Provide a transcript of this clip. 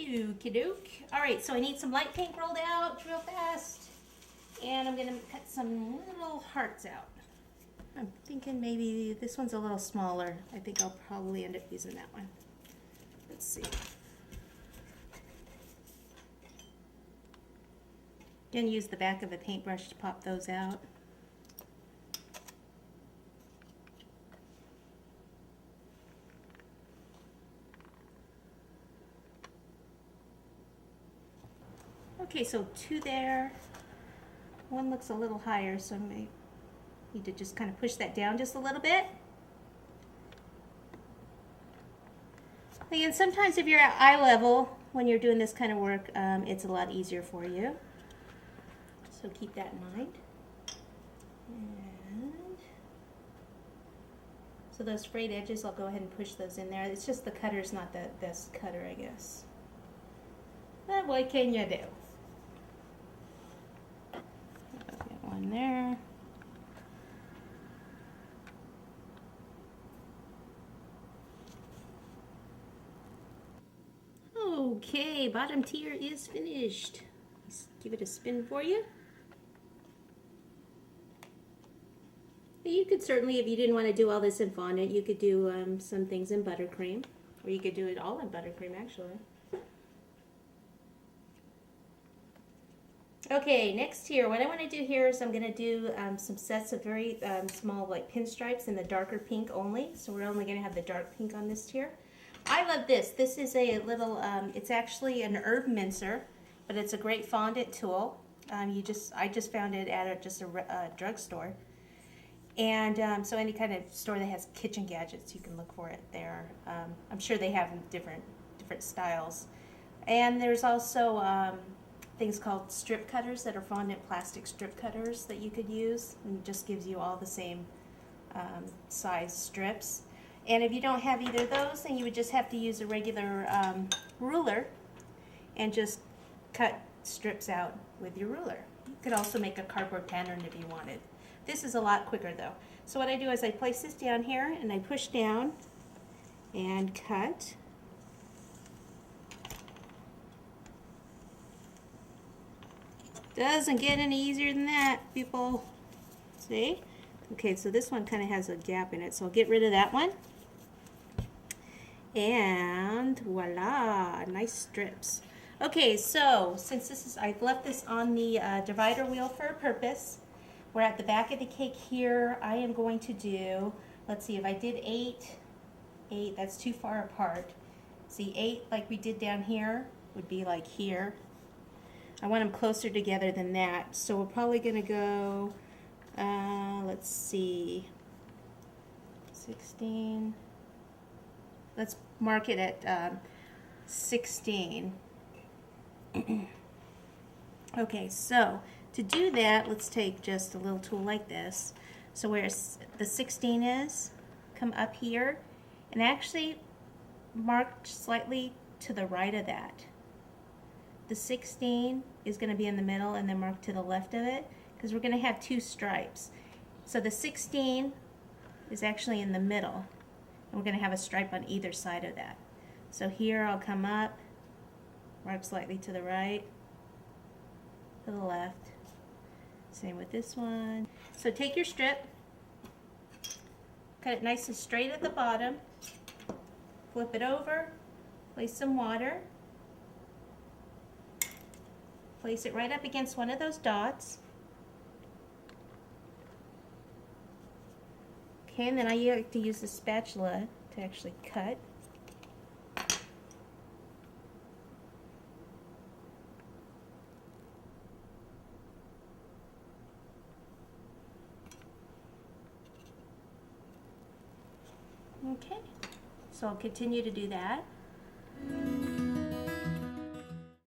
Okie doke. All right, so I need some light pink rolled out real fast. And I'm gonna cut some little hearts out. I'm thinking maybe this one's a little smaller. I think I'll probably end up using that one. Let's see. Gonna use the back of a paintbrush to pop those out. Okay, so 2 there. One looks a little higher, so I may need to just kind of push that down just a little bit. Again, sometimes if you're at eye level when you're doing this kind of work, it's a lot easier for you. So keep that in mind. And so those frayed edges, I'll go ahead and push those in there. It's just the cutter's not the best cutter, I guess. But what can you do? Get one there. Okay, bottom tier is finished. Let's give it a spin for you. You could certainly, if you didn't want to do all this in fondant, you could do some things in buttercream, or you could do it all in buttercream actually. Okay, next here, what I want to do here is I'm going to do some sets of very small like pinstripes in the darker pink only. So we're only going to have the dark pink on this tier. I love this. This is a little, it's actually an herb mincer, but it's a great fondant tool. I just found it at just a drugstore. And so any kind of store that has kitchen gadgets, you can look for it there. I'm sure they have different styles. And there's also things called strip cutters that are fondant plastic strip cutters that you could use, and it just gives you all the same size strips. And if you don't have either of those, then you would just have to use a regular ruler and just cut strips out with your ruler. You could also make a cardboard pattern if you wanted. This is a lot quicker though. So what I do is I place this down here and I push down and cut. Doesn't get any easier than that, people. See? Okay, so this one kind of has a gap in it, so I'll get rid of that one. And voila, nice strips. Okay, so since I've left this on the divider wheel for a purpose. We're at the back of the cake here. I am going to do, let's see, if I did 8, that's too far apart. See, 8 like we did down here would be like here. I want them closer together than that. So we're probably gonna go, let's see, 16. Let's mark it at 16. Okay, so to do that, let's take just a little tool like this. So where the 16 is, come up here and actually mark slightly to the right of that. The 16 is going to be in the middle, and then mark to the left of it, because we're going to have 2 stripes. So the 16 is actually in the middle, and we're going to have a stripe on either side of that. So here I'll come up, mark slightly to the right, to the left. Same with this one. So take your strip, cut it nice and straight at the bottom, flip it over, place some water, place it right up against one of those dots. Okay, and then I like to use the spatula to actually cut. Okay, so I'll continue to do that.